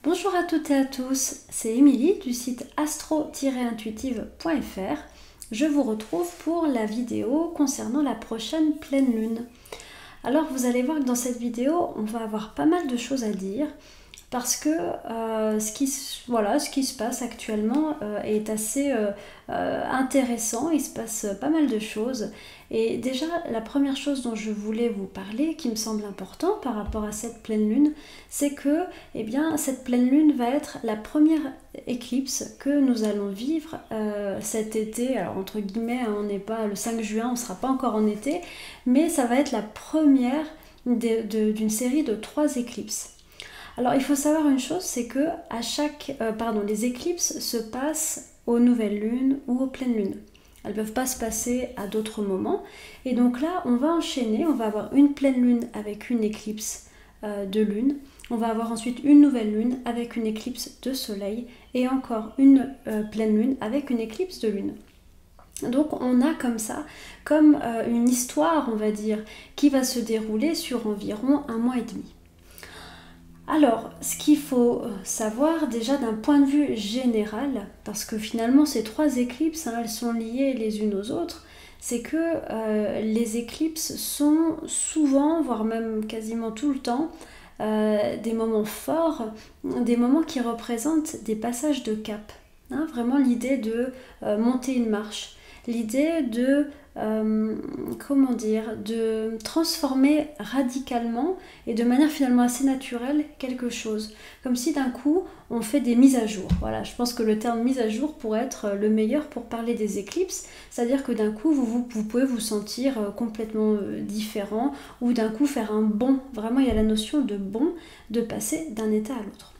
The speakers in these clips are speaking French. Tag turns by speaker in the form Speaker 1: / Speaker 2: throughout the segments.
Speaker 1: Bonjour à toutes et à tous, c'est Émilie du site astro-intuitive.fr. Je vous retrouve pour la vidéo concernant la prochaine pleine lune. Alors vous allez voir que dans cette vidéo, on va avoir pas mal de choses à dire parce que ce qui se passe actuellement est assez intéressant, il se passe pas mal de choses. Et déjà, la première chose dont je voulais vous parler, qui me semble important par rapport à cette pleine lune, c'est que cette pleine lune va être la première éclipse que nous allons vivre cet été. Alors entre guillemets, on n'est pas le 5 juin, on ne sera pas encore en été, mais ça va être la première d'une série de 3 éclipses. Alors il faut savoir une chose, c'est que les éclipses se passent aux nouvelles lunes ou aux pleines lunes. Elles ne peuvent pas se passer à d'autres moments. Et donc là, on va enchaîner, on va avoir une pleine lune avec une éclipse de lune. On va avoir ensuite une nouvelle lune avec une éclipse de soleil et encore une pleine lune avec une éclipse de lune. Donc on a comme ça, une histoire, on va dire, qui va se dérouler sur environ 1 mois et demi. Alors, ce qu'il faut savoir déjà d'un point de vue général, parce que finalement ces 3 éclipses, elles sont liées les unes aux autres, c'est que les éclipses sont souvent, voire même quasiment tout le temps, des moments forts, des moments qui représentent des passages de cap. Vraiment l'idée de monter une marche, l'idée de de transformer radicalement et de manière finalement assez naturelle quelque chose. Comme si d'un coup on fait des mises à jour. Voilà, je pense que le terme mise à jour pourrait être le meilleur pour parler des éclipses. C'est-à-dire que d'un coup vous pouvez vous sentir complètement différent ou d'un coup faire un bond. Vraiment il y a la notion de bond, de passer d'un état à l'autre.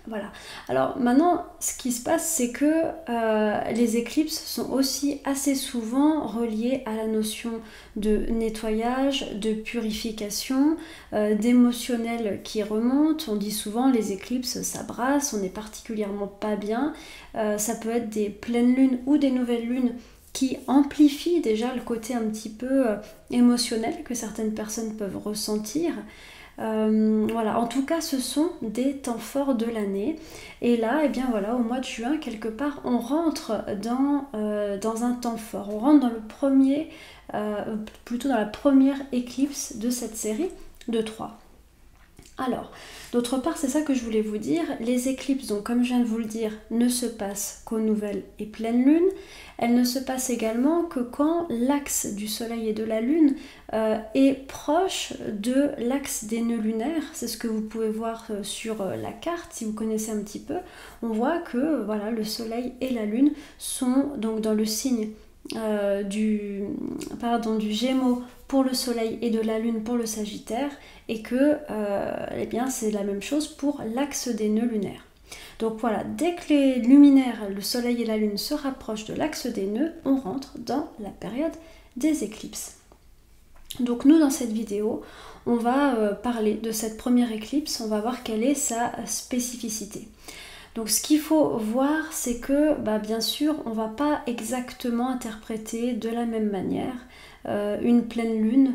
Speaker 1: Voilà. Alors maintenant, ce qui se passe, c'est que les éclipses sont aussi assez souvent reliées à la notion de nettoyage, de purification, d'émotionnel qui remonte. On dit souvent les éclipses, ça brasse, on n'est particulièrement pas bien. Ça peut être des pleines lunes ou des nouvelles lunes qui amplifient déjà le côté un petit peu émotionnel que certaines personnes peuvent ressentir. En tout cas ce sont des temps forts de l'année et là au mois de juin quelque part on rentre dans un temps fort, on rentre dans dans la première éclipse de cette série de 3. Alors, d'autre part, c'est ça que je voulais vous dire, les éclipses, donc comme je viens de vous le dire, ne se passent qu'aux nouvelles et pleines lunes. Elles ne se passent également que quand l'axe du soleil et de la lune est proche de l'axe des nœuds lunaires. C'est ce que vous pouvez voir sur la carte, si vous connaissez un petit peu. On voit que le soleil et la lune sont donc dans le signe du Gémeaux pour le soleil et de la lune pour le Sagittaire et que c'est la même chose pour l'axe des nœuds lunaires. Donc voilà, dès que les luminaires, le soleil et la lune se rapprochent de l'axe des nœuds, on rentre dans la période des éclipses. Donc nous dans cette vidéo, on va parler de cette première éclipse, on va voir quelle est sa spécificité. Donc ce qu'il faut voir, c'est que bien sûr, on ne va pas exactement interpréter de la même manière une pleine lune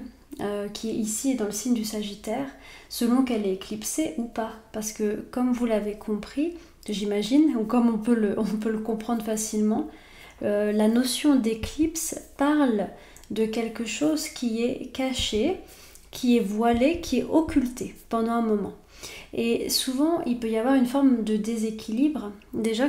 Speaker 1: qui ici est dans le signe du Sagittaire, selon qu'elle est éclipsée ou pas. Parce que comme vous l'avez compris, j'imagine, ou comme on peut le comprendre facilement, la notion d'éclipse parle de quelque chose qui est caché, qui est voilé, qui est occulté pendant un moment. Et souvent, il peut y avoir une forme de déséquilibre. Déjà,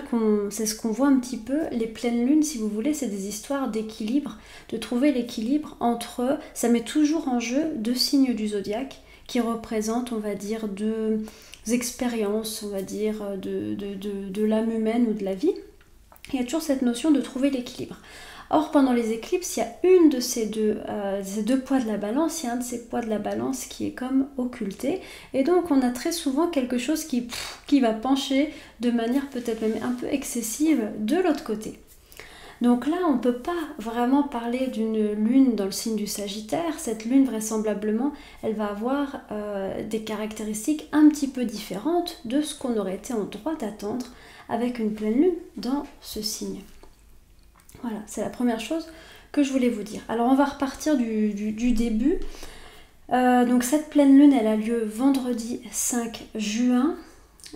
Speaker 1: c'est ce qu'on voit un petit peu. Les pleines lunes, si vous voulez, c'est des histoires d'équilibre, de trouver l'équilibre entre... Ça met toujours en jeu 2 signes du zodiaque qui représentent, on va dire, 2 expériences, on va dire, de l'âme humaine ou de la vie. Il y a toujours cette notion de trouver l'équilibre. Or, pendant les éclipses, il y a une de ces deux poids de la balance, il y a un de ces poids de la balance qui est comme occulté. Et donc, on a très souvent quelque chose qui va pencher de manière peut-être même un peu excessive de l'autre côté. Donc là, on ne peut pas vraiment parler d'une lune dans le signe du Sagittaire. Cette lune, vraisemblablement, elle va avoir des caractéristiques un petit peu différentes de ce qu'on aurait été en droit d'attendre avec une pleine lune dans ce signe. Voilà, c'est la première chose que je voulais vous dire. Alors on va repartir du début. Donc cette pleine lune, elle a lieu vendredi 5 juin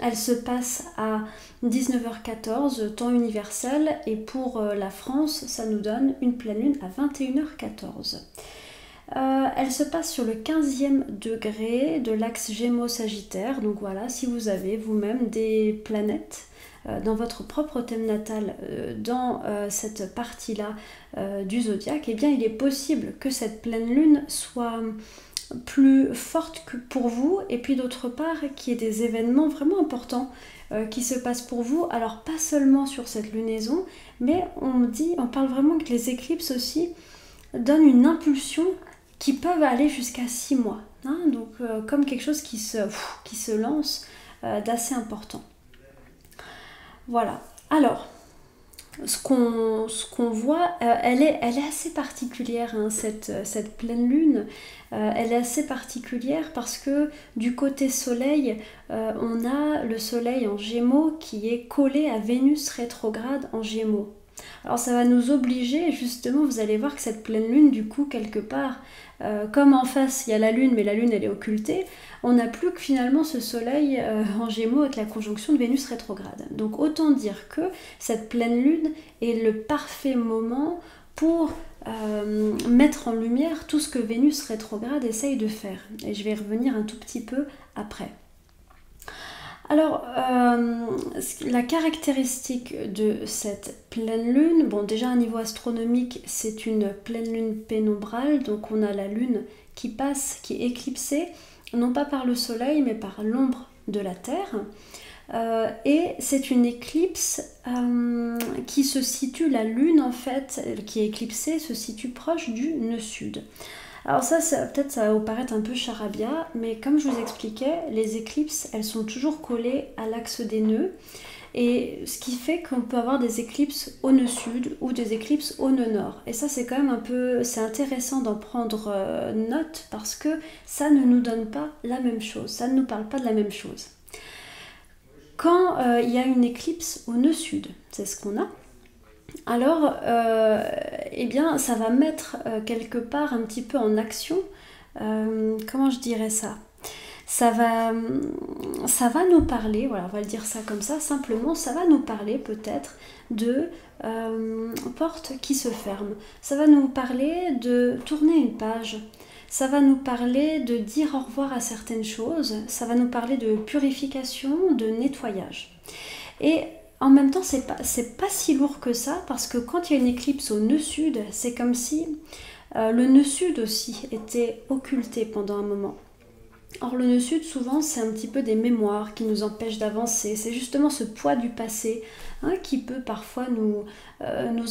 Speaker 1: Elle se passe à 19h14, temps universel, et pour la France, ça nous donne une pleine lune à 21h14. Elle se passe sur le 15e degré de l'axe Gémeaux-Sagittaire. Donc voilà, si vous avez vous-même des planètes dans votre propre thème natal, dans cette partie-là du zodiaque, eh bien il est possible que cette pleine lune soit plus forte que pour vous, et puis d'autre part qu'il y ait des événements vraiment importants qui se passent pour vous. Alors pas seulement sur cette lunaison, mais on parle vraiment que les éclipses aussi donnent une impulsion qui peuvent aller jusqu'à 6 mois. Hein, donc comme quelque chose qui se lance d'assez important. Voilà. Alors, ce qu'on voit, elle est assez particulière, hein, cette pleine lune. Elle est assez particulière parce que du côté soleil, on a le soleil en Gémeaux qui est collé à Vénus rétrograde en Gémeaux. Alors ça va nous obliger, justement, vous allez voir que cette pleine lune, du coup, quelque part, comme en face il y a la lune, mais la lune elle est occultée, on n'a plus que finalement ce soleil en Gémeaux avec la conjonction de Vénus rétrograde. Donc autant dire que cette pleine lune est le parfait moment pour mettre en lumière tout ce que Vénus rétrograde essaye de faire. Et je vais y revenir un tout petit peu après. Alors, la caractéristique de cette pleine lune, bon déjà à niveau astronomique, c'est une pleine lune pénombrale, donc on a la lune qui passe, qui est éclipsée, non pas par le soleil, mais par l'ombre de la Terre. Et c'est une éclipse qui se situe, la lune en fait, qui est éclipsée, se situe proche du nœud sud. Alors ça peut-être ça va vous paraître un peu charabia, mais comme je vous expliquais, les éclipses, elles sont toujours collées à l'axe des nœuds, et ce qui fait qu'on peut avoir des éclipses au nœud sud ou des éclipses au nœud nord. Et ça c'est quand même c'est intéressant d'en prendre note, parce que ça ne nous donne pas la même chose, ça ne nous parle pas de la même chose. Quand il y a une éclipse au nœud sud, c'est ce qu'on a, alors eh bien ça va mettre quelque part un petit peu en action, comment je dirais ça, ça va nous parler, voilà, on va le dire ça comme ça, simplement, ça va nous parler peut-être de portes qui se ferment, ça va nous parler de tourner une page, ça va nous parler de dire au revoir à certaines choses, ça va nous parler de purification, de nettoyage. Et en même temps, c'est pas si lourd que ça, parce que quand il y a une éclipse au nœud sud, c'est comme si le nœud sud aussi était occulté pendant un moment. Or le nœud sud, souvent, c'est un petit peu des mémoires qui nous empêchent d'avancer, c'est justement ce poids du passé qui peut parfois nous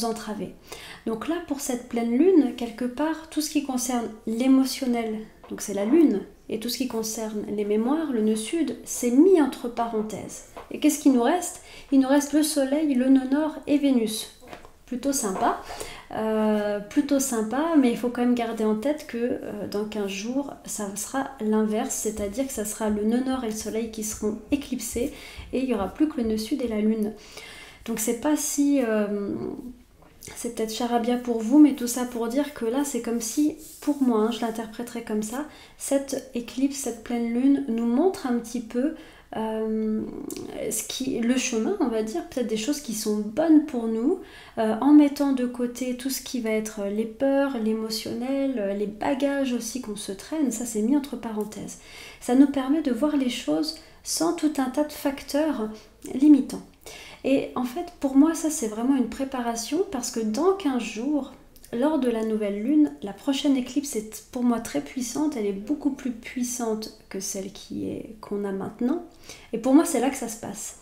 Speaker 1: entraver. Donc là, pour cette pleine lune, quelque part, tout ce qui concerne l'émotionnel, donc c'est la lune, et tout ce qui concerne les mémoires, le nœud sud, c'est mis entre parenthèses. Et qu'est-ce qui nous reste ? Il nous reste le soleil, le nœud nord et Vénus. Plutôt sympa, mais il faut quand même garder en tête que dans 15 jours, ça sera l'inverse, c'est-à-dire que ça sera le nœud nord et le soleil qui seront éclipsés, et il n'y aura plus que le nœud sud et la lune. Donc c'est pas si... c'est peut-être charabia pour vous, mais tout ça pour dire que là, c'est comme si, pour moi, je l'interpréterais comme ça, cette éclipse, cette pleine lune nous montre un petit peu le chemin, on va dire, peut-être des choses qui sont bonnes pour nous, en mettant de côté tout ce qui va être les peurs, l'émotionnel, les bagages aussi qu'on se traîne, ça c'est mis entre parenthèses. Ça nous permet de voir les choses sans tout un tas de facteurs limitants. Et en fait, pour moi, ça c'est vraiment une préparation, parce que dans 15 jours, lors de la nouvelle lune, la prochaine éclipse est pour moi très puissante, elle est beaucoup plus puissante que celle qu'on a maintenant. Et pour moi, c'est là que ça se passe.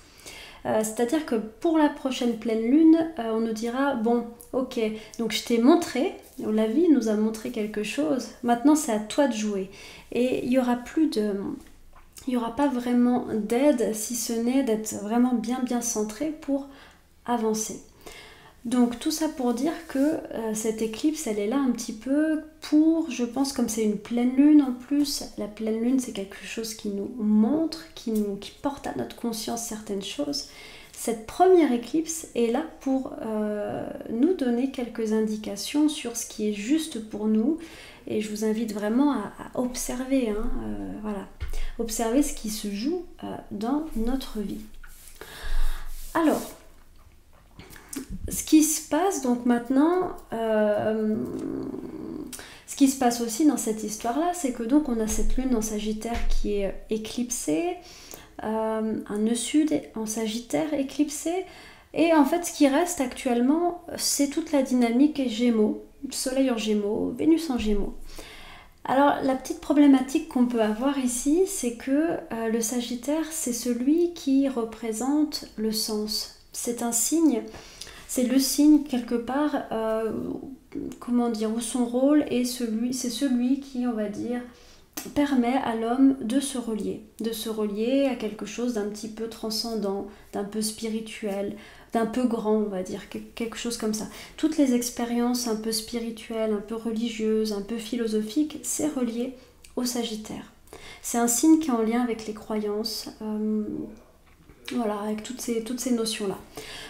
Speaker 1: C'est-à-dire que pour la prochaine pleine lune, on nous dira, bon, ok, donc je t'ai montré, la vie nous a montré quelque chose, maintenant c'est à toi de jouer. Et il y aura pas vraiment d'aide, si ce n'est d'être vraiment bien centré pour avancer. Donc tout ça pour dire que cette éclipse, elle est là un petit peu pour, je pense, comme c'est une pleine lune en plus, la pleine lune c'est quelque chose qui nous montre, qui porte à notre conscience certaines choses, cette première éclipse est là pour nous donner quelques indications sur ce qui est juste pour nous. Et je vous invite vraiment à observer, voilà, observer ce qui se joue dans notre vie. Alors, ce qui se passe donc maintenant, ce qui se passe aussi dans cette histoire-là, c'est que donc on a cette lune en Sagittaire qui est éclipsée, un nœud sud en Sagittaire éclipsé, et en fait ce qui reste actuellement, c'est toute la dynamique Gémeaux, Soleil en Gémeaux, Vénus en Gémeaux. Alors la petite problématique qu'on peut avoir ici, c'est que le Sagittaire, c'est celui qui représente le sens. C'est un signe, c'est le signe quelque part, comment dire, où son rôle est c'est celui qui, on va dire, permet à l'homme de se relier à quelque chose d'un petit peu transcendant, d'un peu spirituel, d'un peu grand, on va dire, quelque chose comme ça. Toutes les expériences un peu spirituelles, un peu religieuses, un peu philosophiques, c'est relié au Sagittaire. C'est un signe qui est en lien avec les croyances, voilà, avec toutes ces notions-là.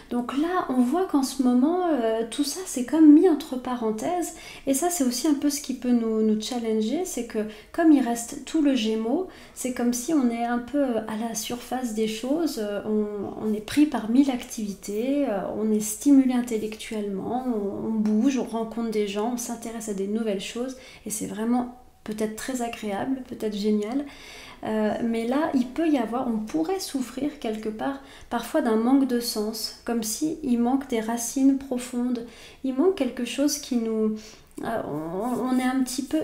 Speaker 1: Donc là, on voit qu'en ce moment, tout ça, c'est comme mis entre parenthèses. Et ça, c'est aussi un peu ce qui peut nous challenger. C'est que comme il reste tout le Gémeaux, c'est comme si on est un peu à la surface des choses. On est pris par 1000 activités, on est stimulé intellectuellement, on bouge, on rencontre des gens, on s'intéresse à des nouvelles choses. Et c'est vraiment peut-être très agréable, peut-être génial. Mais là, il peut y avoir, on pourrait souffrir quelque part parfois d'un manque de sens, comme si il manque des racines profondes, il manque quelque chose qui nous... on est un petit peu...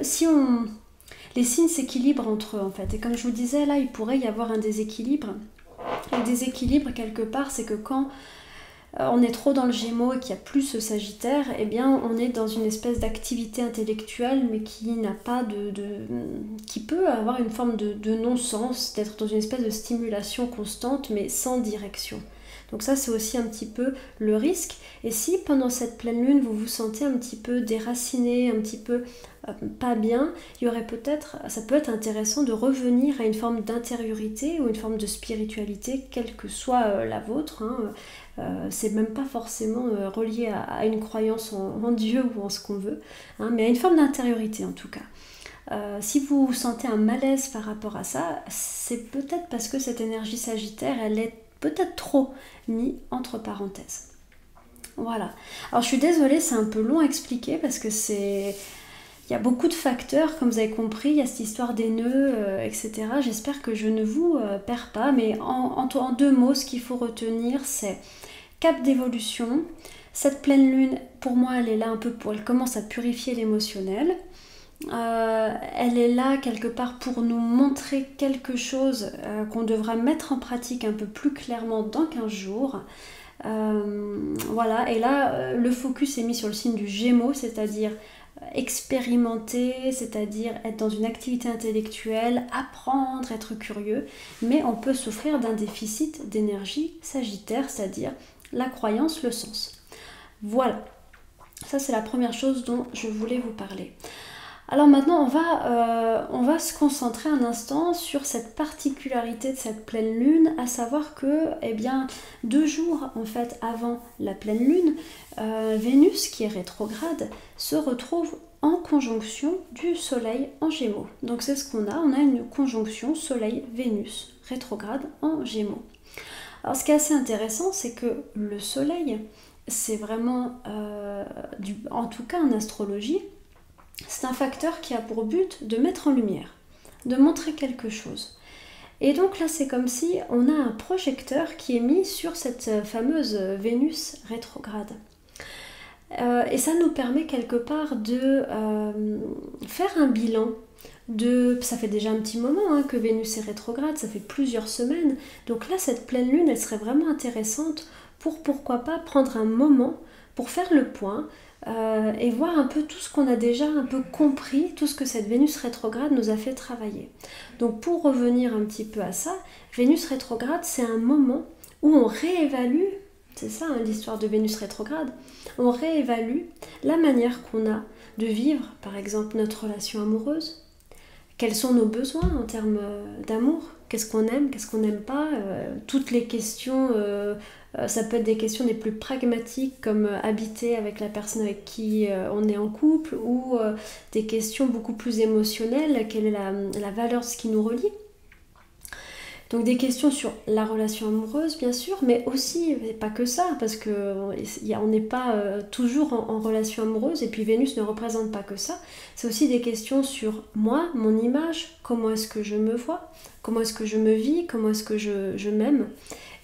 Speaker 1: les signes s'équilibrent entre eux en fait, et comme je vous disais, là, il pourrait y avoir un déséquilibre. Le déséquilibre quelque part, c'est que quand on est trop dans le Gémeaux et qu'il n'y a plus ce Sagittaire, eh bien on est dans une espèce d'activité intellectuelle mais qui n'a pas qui peut avoir une forme de non-sens, d'être dans une espèce de stimulation constante mais sans direction. Donc ça c'est aussi un petit peu le risque. Et si pendant cette pleine lune vous vous sentez un petit peu déraciné, un petit peu pas bien, il y aurait ça peut être intéressant de revenir à une forme d'intériorité ou une forme de spiritualité, quelle que soit la vôtre. C'est même pas forcément relié à une croyance en Dieu ou en ce qu'on veut, mais à une forme d'intériorité en tout cas. Si vous sentez un malaise par rapport à ça, c'est peut-être parce que cette énergie Sagittaire, elle est peut-être trop mise entre parenthèses. Voilà. Alors je suis désolée, c'est un peu long à expliquer parce que il y a beaucoup de facteurs, comme vous avez compris, il y a cette histoire des nœuds, etc. J'espère que je ne vous perds pas, mais en 2 mots, ce qu'il faut retenir, c'est cap d'évolution. Cette pleine lune, pour moi, elle est là un peu elle commence à purifier l'émotionnel. Elle est là quelque part pour nous montrer quelque chose qu'on devra mettre en pratique un peu plus clairement dans 15 jours. Voilà, et là, le focus est mis sur le signe du Gémeaux, c'est-à-dire expérimenter, c'est-à-dire être dans une activité intellectuelle, apprendre, être curieux, mais on peut souffrir d'un déficit d'énergie Sagittaire, c'est-à-dire la croyance, le sens. Voilà, ça c'est la première chose dont je voulais vous parler. Alors maintenant, on va se concentrer un instant sur cette particularité de cette pleine lune, à savoir que, 2 jours en fait avant la pleine lune, Vénus, qui est rétrograde, se retrouve en conjonction du Soleil en Gémeaux. Donc c'est ce qu'on a une conjonction Soleil-Vénus rétrograde en Gémeaux. Alors ce qui est assez intéressant, c'est que le Soleil, c'est vraiment, en tout cas en astrologie, c'est un facteur qui a pour but de mettre en lumière, de montrer quelque chose. Et donc là, c'est comme si on a un projecteur qui est mis sur cette fameuse Vénus rétrograde. Et ça nous permet quelque part de faire un bilan. Ça fait déjà un petit moment que Vénus est rétrograde, ça fait plusieurs semaines. Donc là, cette pleine lune, elle serait vraiment intéressante pour, pourquoi pas, prendre un moment pour faire le point, et voir un peu tout ce qu'on a déjà un peu compris, tout ce que cette Vénus rétrograde nous a fait travailler. Donc pour revenir un petit peu à ça, Vénus rétrograde, c'est un moment où on réévalue, c'est ça l'histoire de Vénus rétrograde, on réévalue la manière qu'on a de vivre, par exemple, notre relation amoureuse, quels sont nos besoins en termes d'amour, qu'est-ce qu'on n'aime pas, toutes les questions, ça peut être des questions les plus pragmatiques comme habiter avec la personne avec qui on est en couple, ou des questions beaucoup plus émotionnelles, quelle est la valeur de ce qui nous relie. Donc des questions sur la relation amoureuse bien sûr, mais aussi, pas que ça, parce qu'on n'est pas toujours en relation amoureuse, et puis Vénus ne représente pas que ça. C'est aussi des questions sur moi, mon image, comment est-ce que je me vois, comment est-ce que je me vis, comment est-ce que je m'aime.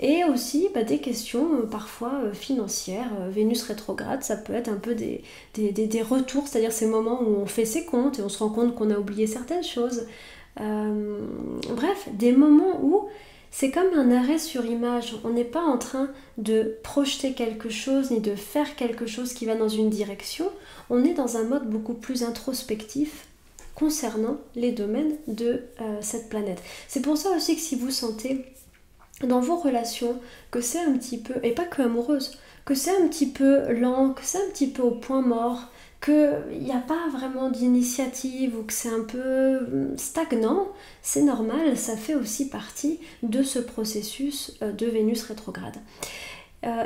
Speaker 1: Et aussi des questions parfois financières. Vénus rétrograde, ça peut être un peu des retours, c'est-à-dire ces moments où on fait ses comptes et on se rend compte qu'on a oublié certaines choses. Bref, des moments où c'est comme un arrêt sur image. On n'est pas en train de projeter quelque chose ni de faire quelque chose qui va dans une direction. On est dans un mode beaucoup plus introspectif concernant les domaines de cette planète. C'est pour ça aussi que si vous sentez dans vos relations que c'est un petit peu, et pas que amoureuse, que c'est un petit peu lent, que c'est un petit peu au point mort, qu'il n'y a pas vraiment d'initiative ou que c'est un peu stagnant, c'est normal, ça fait aussi partie de ce processus de Vénus rétrograde.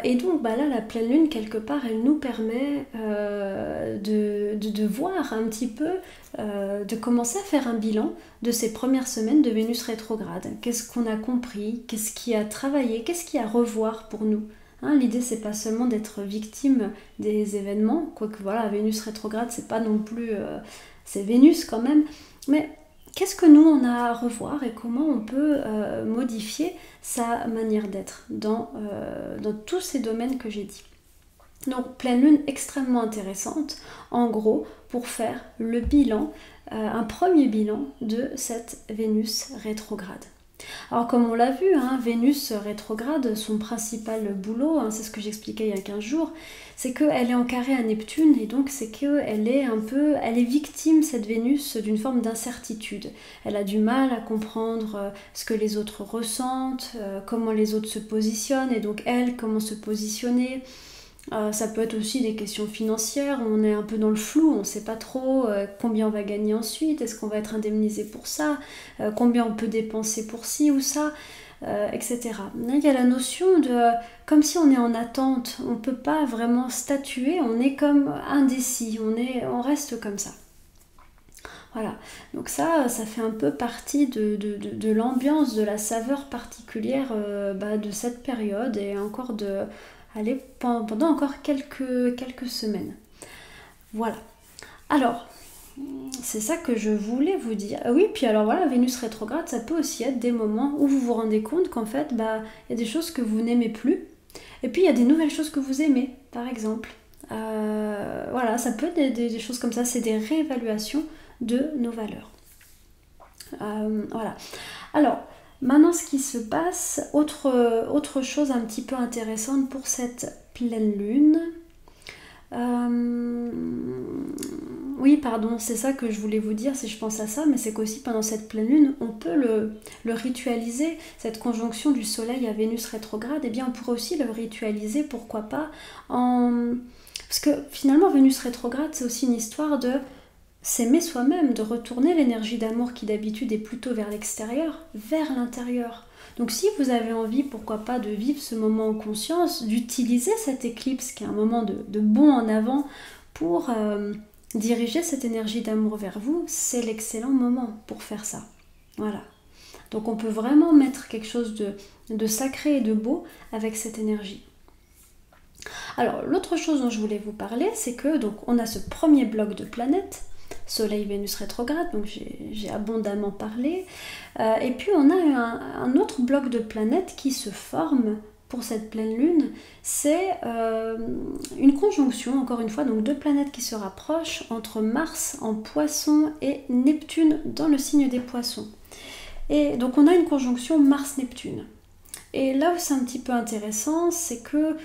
Speaker 1: Et donc là, la pleine lune, quelque part, elle nous permet de voir un petit peu, de commencer à faire un bilan de ces premières semaines de Vénus rétrograde. Qu'est-ce qu'on a compris, qu'est-ce qui a travaillé, qu'est-ce qu'il y a à revoir pour nous. L'idée, c'est pas seulement d'être victime des événements, quoique voilà, Vénus rétrograde, c'est pas non plus... c'est Vénus quand même, mais qu'est-ce que nous, on a à revoir et comment on peut modifier sa manière d'être dans tous ces domaines que j'ai dit. Donc, pleine lune extrêmement intéressante, en gros, pour faire le bilan, un premier bilan de cette Vénus rétrograde. Alors comme on l'a vu, Vénus rétrograde, son principal boulot, c'est ce que j'expliquais il y a 15 jours, c'est qu'elle est en carré à Neptune, et donc c'est qu'elle est victime, cette Vénus, d'une forme d'incertitude. Elle a du mal à comprendre ce que les autres ressentent, comment les autres se positionnent, et donc elle, comment se positionner. Ça peut être aussi des questions financières, on est un peu dans le flou, on ne sait pas trop combien on va gagner ensuite, est-ce qu'on va être indemnisé pour ça, combien on peut dépenser pour ci ou ça, etc. Là, il y a la notion de, comme si on est en attente, on ne peut pas vraiment statuer, on est comme indécis, on reste comme ça. Voilà, donc ça fait un peu partie de l'ambiance, de la saveur particulière de cette période, et encore pendant encore quelques semaines. Voilà. Alors, c'est ça que je voulais vous dire. Oui, puis alors voilà, Vénus rétrograde, ça peut aussi être des moments où vous vous rendez compte qu'en fait, il y a des choses que vous n'aimez plus, et puis il y a des nouvelles choses que vous aimez, par exemple. Voilà, ça peut être des choses comme ça, c'est des réévaluations de nos valeurs. Voilà. Alors, maintenant, ce qui se passe, autre chose un petit peu intéressante pour cette pleine lune. Oui, pardon, c'est ça que je voulais vous dire si je pense à ça, mais c'est qu'aussi pendant cette pleine lune, on peut le ritualiser, cette conjonction du soleil à Vénus rétrograde, eh bien on pourrait aussi le ritualiser, pourquoi pas, parce que finalement Vénus rétrograde, c'est aussi une histoire de s'aimer soi-même, de retourner l'énergie d'amour qui d'habitude est plutôt vers l'extérieur, vers l'intérieur. Donc si vous avez envie, pourquoi pas, de vivre ce moment en conscience, d'utiliser cette éclipse qui est un moment de bond en avant pour diriger cette énergie d'amour vers vous, c'est l'excellent moment pour faire ça. Voilà. Donc on peut vraiment mettre quelque chose de sacré et de beau avec cette énergie. Alors l'autre chose dont je voulais vous parler, c'est que donc on a ce premier bloc de planètes, Soleil, Vénus rétrograde, donc j'ai abondamment parlé. Et puis on a un autre bloc de planètes qui se forme pour cette pleine lune. C'est une conjonction, encore une fois, donc deux planètes qui se rapprochent entre Mars en Poisson et Neptune dans le signe des Poissons. Et donc on a une conjonction Mars-Neptune. Et là où c'est un petit peu intéressant, c'est que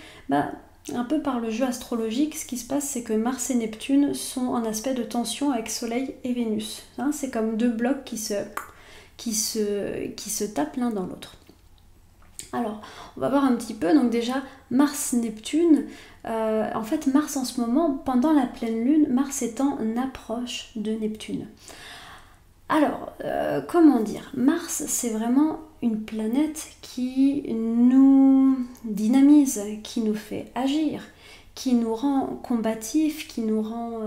Speaker 1: un peu par le jeu astrologique, ce qui se passe, c'est que Mars et Neptune sont en aspect de tension avec Soleil et Vénus. C'est comme deux blocs qui se tapent l'un dans l'autre. Alors, on va voir un petit peu, donc déjà, Mars-Neptune, en fait, Mars en ce moment, pendant la pleine lune, Mars est en approche de Neptune. Alors, comment dire, Mars, c'est vraiment une planète qui nous dynamise, qui nous fait agir, qui nous rend combatifs, qui nous rend...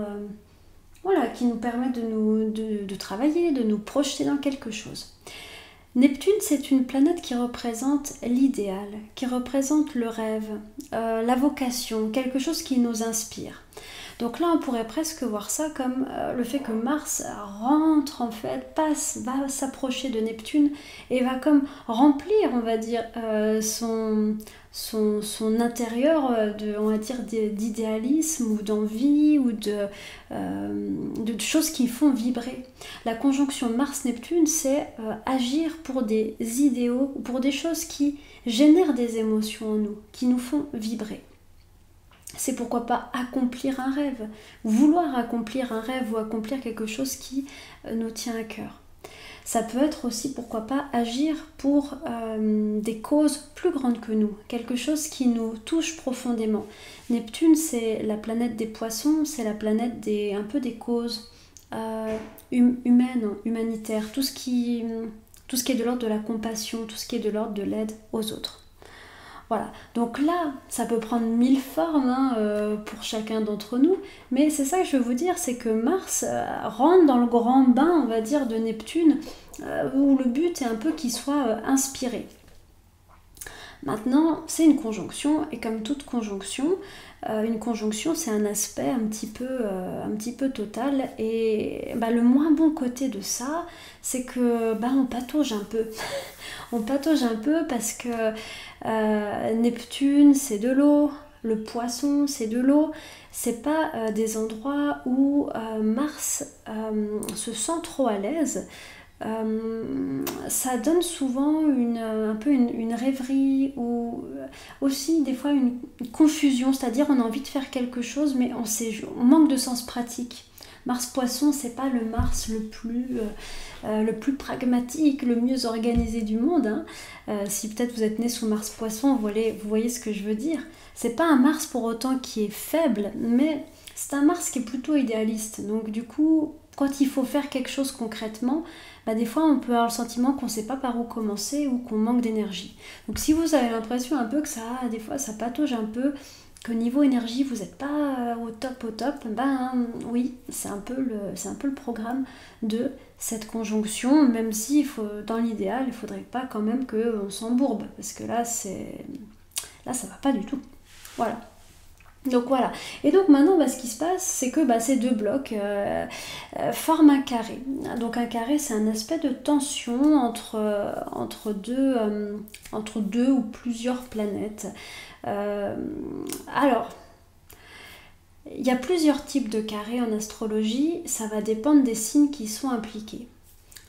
Speaker 1: voilà, qui nous permet de travailler, de nous projeter dans quelque chose. Neptune, c'est une planète qui représente l'idéal, qui représente le rêve, la vocation, quelque chose qui nous inspire. Donc là, on pourrait presque voir ça comme le fait que Mars rentre en fait, va s'approcher de Neptune et va comme remplir, on va dire, son intérieur on va dire, d'idéalisme ou d'envie ou de choses qui font vibrer. La conjonction Mars-Neptune, c'est agir pour des idéaux ou pour des choses qui génèrent des émotions en nous, qui nous font vibrer. C'est pourquoi pas accomplir un rêve, vouloir accomplir un rêve ou accomplir quelque chose qui nous tient à cœur. Ça peut être aussi, pourquoi pas, agir pour des causes plus grandes que nous, quelque chose qui nous touche profondément. Neptune, c'est la planète des poissons, c'est la planète un peu des causes humaines, humanitaires, tout ce qui est de l'ordre de la compassion, tout ce qui est de l'ordre de l'aide aux autres. Voilà, donc là, ça peut prendre 1000 formes pour chacun d'entre nous, mais c'est ça que je veux vous dire, c'est que Mars rentre dans le grand bain, on va dire, de Neptune, où le but est un peu qu'il soit inspiré. Maintenant, c'est une conjonction, et comme toute conjonction, une conjonction, c'est un aspect un petit peu total, et le moins bon côté de ça, c'est que on patauge un peu. On patauge un peu parce que Neptune, c'est de l'eau, le poisson, c'est de l'eau. C'est pas des endroits où Mars se sent trop à l'aise. Ça donne souvent un peu une rêverie ou aussi des fois une confusion, c'est-à-dire on a envie de faire quelque chose mais on manque de sens pratique. Mars Poisson, c'est pas le Mars le plus pragmatique, le mieux organisé du monde. Hein. Si peut-être vous êtes né sous Mars Poisson, vous voyez ce que je veux dire. C'est pas un Mars pour autant qui est faible, mais c'est un Mars qui est plutôt idéaliste. Donc du coup, quand il faut faire quelque chose concrètement, des fois on peut avoir le sentiment qu'on ne sait pas par où commencer ou qu'on manque d'énergie. Donc si vous avez l'impression un peu que des fois ça patauge un peu, qu'au niveau énergie vous n'êtes pas au top, oui, c'est un peu le programme de cette conjonction, même si dans l'idéal, il ne faudrait pas quand même qu'on s'embourbe, parce que là ça va pas du tout. Voilà. Donc voilà, et donc maintenant ce qui se passe, c'est que ces deux blocs forment un carré. Donc un carré, c'est un aspect de tension entre deux ou plusieurs planètes. Alors, il y a plusieurs types de carrés en astrologie, ça va dépendre des signes qui sont impliqués.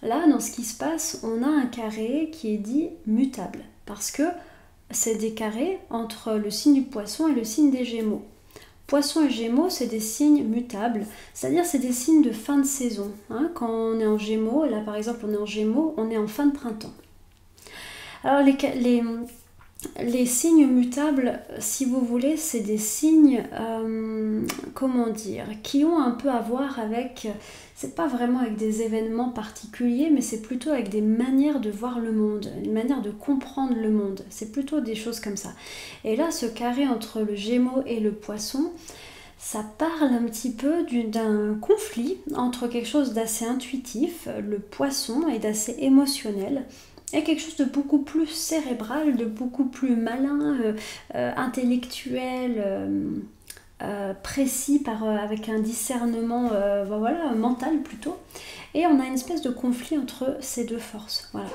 Speaker 1: Là, dans ce qui se passe, on a un carré qui est dit mutable, parce que c'est des carrés entre le signe du Poisson et le signe des Gémeaux. Poisson et Gémeaux, c'est des signes mutables, c'est-à-dire c'est des signes de fin de saison. Hein. Quand on est en Gémeaux, là par exemple on est en Gémeaux, on est en fin de printemps. Alors les signes mutables, si vous voulez, c'est des signes, qui ont un peu à voir avec, c'est pas vraiment avec des événements particuliers, mais c'est plutôt avec des manières de voir le monde, une manière de comprendre le monde. C'est plutôt des choses comme ça. Et là, ce carré entre le Gémeaux et le Poisson, ça parle un petit peu d'un conflit entre quelque chose d'assez intuitif, le Poisson, et d'assez émotionnel, et quelque chose de beaucoup plus cérébral, de beaucoup plus malin, intellectuel, précis, avec un discernement mental plutôt. Et on a une espèce de conflit entre ces deux forces. Voilà.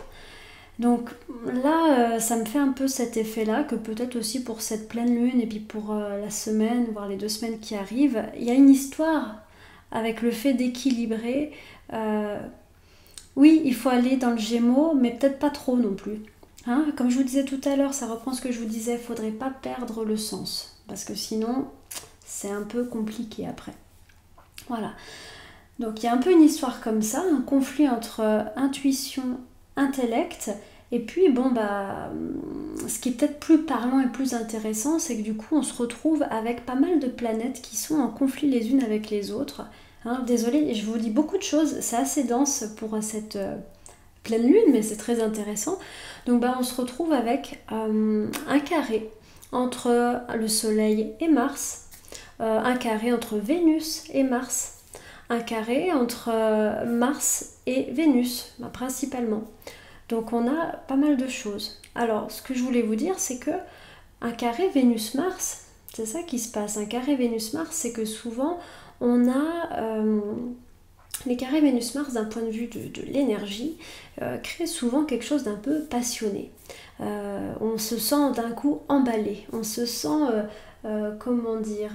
Speaker 1: Donc là, ça me fait un peu cet effet-là, que peut-être aussi pour cette pleine lune et puis pour la semaine, voire les 2 semaines qui arrivent, il y a une histoire avec le fait d'équilibrer. Oui, il faut aller dans le Gémeaux, mais peut-être pas trop non plus. Hein, comme je vous disais tout à l'heure, ça reprend ce que je vous disais, il ne faudrait pas perdre le sens, parce que sinon, c'est un peu compliqué après. Voilà. Donc il y a un peu une histoire comme ça, un conflit entre intuition, intellect, et puis ce qui est peut-être plus parlant et plus intéressant, c'est que du coup, on se retrouve avec pas mal de planètes qui sont en conflit les unes avec les autres. Hein, désolée, je vous dis beaucoup de choses, c'est assez dense pour cette pleine lune, mais c'est très intéressant. Donc on se retrouve avec un carré entre le Soleil et Mars, un carré entre Vénus et Mars, un carré entre Mars et Vénus, principalement. Donc on a pas mal de choses. Alors ce que je voulais vous dire, c'est que un carré Vénus-Mars, c'est ça qui se passe. Un carré Vénus-Mars, c'est que souvent on a les carrés Vénus-Mars d'un point de vue de l'énergie créent souvent quelque chose d'un peu passionné. On se sent d'un coup emballé, on se sent, comment dire,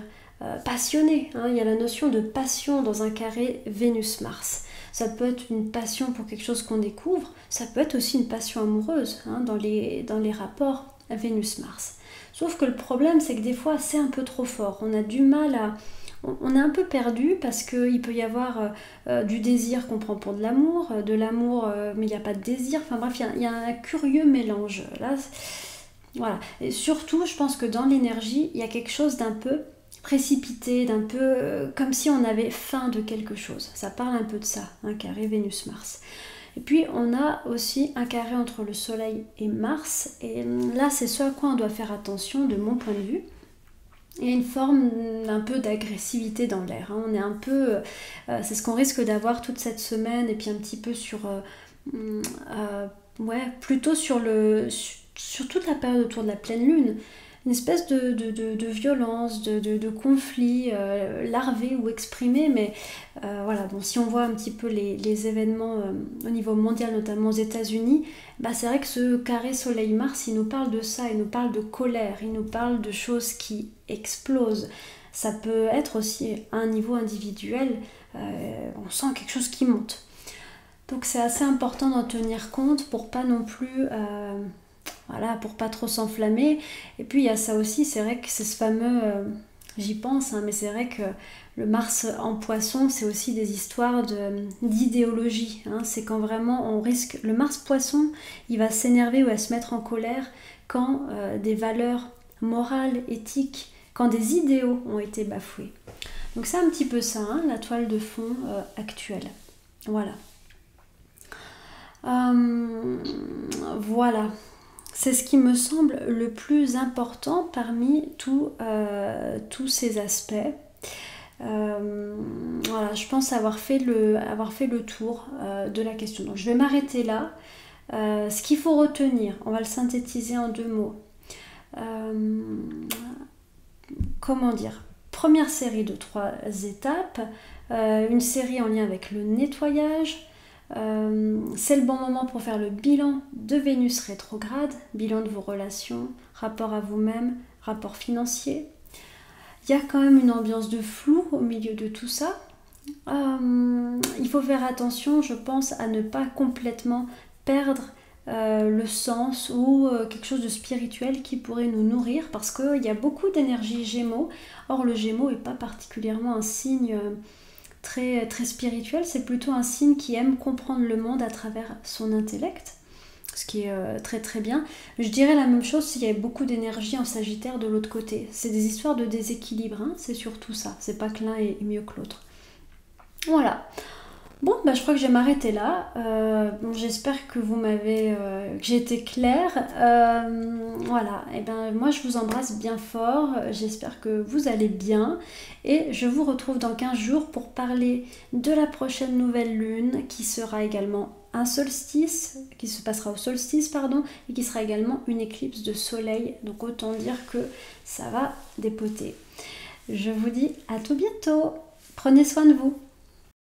Speaker 1: passionné. Il y a la notion de passion dans un carré Vénus-Mars. Ça peut être une passion pour quelque chose qu'on découvre, ça peut être aussi une passion amoureuse dans les rapports Vénus-Mars. Sauf que le problème, c'est que des fois, c'est un peu trop fort. On a du mal à... On est un peu perdu parce qu'il peut y avoir du désir qu'on prend pour de l'amour mais il n'y a pas de désir. Enfin bref, il y a un curieux mélange. Là, voilà. Et surtout, je pense que dans l'énergie, il y a quelque chose d'un peu précipité, d'un peu comme si on avait faim de quelque chose. Ça parle un peu de ça, un carré Vénus-Mars. Et puis on a aussi un carré entre le Soleil et Mars. Et là, c'est ce à quoi on doit faire attention de mon point de vue. Il y a une forme un peu d'agressivité dans l'air. On est un peu... c'est ce qu'on risque d'avoir toute cette semaine et puis un petit peu sur... plutôt sur toute la période autour de la pleine lune. Une espèce de violence, de conflit larvé ou exprimé, mais voilà, bon, si on voit un petit peu les événements au niveau mondial, notamment aux États-Unis, c'est vrai que ce carré Soleil-Mars, il nous parle de ça, il nous parle de colère, il nous parle de choses qui explosent. Ça peut être aussi à un niveau individuel, on sent quelque chose qui monte. Donc c'est assez important d'en tenir compte pour pas non plus... pour pas trop s'enflammer. Et puis il y a ça aussi, c'est vrai que c'est ce fameux, j'y pense, mais c'est vrai que le Mars en Poisson, c'est aussi des histoires d'idéologie. C'est quand vraiment on risque... Le Mars Poisson, il va s'énerver ou à se mettre en colère quand des valeurs morales, éthiques, quand des idéaux ont été bafoués. Donc c'est un petit peu ça, la toile de fond actuelle. Voilà. Voilà. C'est ce qui me semble le plus important parmi tous ces aspects. Voilà, je pense avoir fait le tour de la question. Donc je vais m'arrêter là. Ce qu'il faut retenir, on va le synthétiser en 2 mots. Comment dire ? Première série de 3 étapes. Une série en lien avec le nettoyage. C'est le bon moment pour faire le bilan de Vénus rétrograde, bilan de vos relations, rapport à vous-même, rapport financier. Il y a quand même une ambiance de flou au milieu de tout ça. Il faut faire attention, je pense, à ne pas complètement perdre le sens ou quelque chose de spirituel qui pourrait nous nourrir parce qu'il y a beaucoup d'énergie Gémeaux. Or, le Gémeaux n'est pas particulièrement un signe... très, très spirituel, c'est plutôt un signe qui aime comprendre le monde à travers son intellect, ce qui est très très bien. Je dirais la même chose s'il y avait beaucoup d'énergie en Sagittaire de l'autre côté. C'est des histoires de déséquilibre, c'est surtout ça, c'est pas que l'un est mieux que l'autre. Voilà. Bon, je crois que je vais m'arrêter là. J'espère que que j'ai été claire. Voilà, et moi je vous embrasse bien fort. J'espère que vous allez bien. Et je vous retrouve dans 15 jours pour parler de la prochaine nouvelle lune qui sera également un solstice, qui se passera au solstice, et qui sera également une éclipse de soleil. Donc autant dire que ça va dépoter. Je vous dis à tout bientôt. Prenez soin de vous.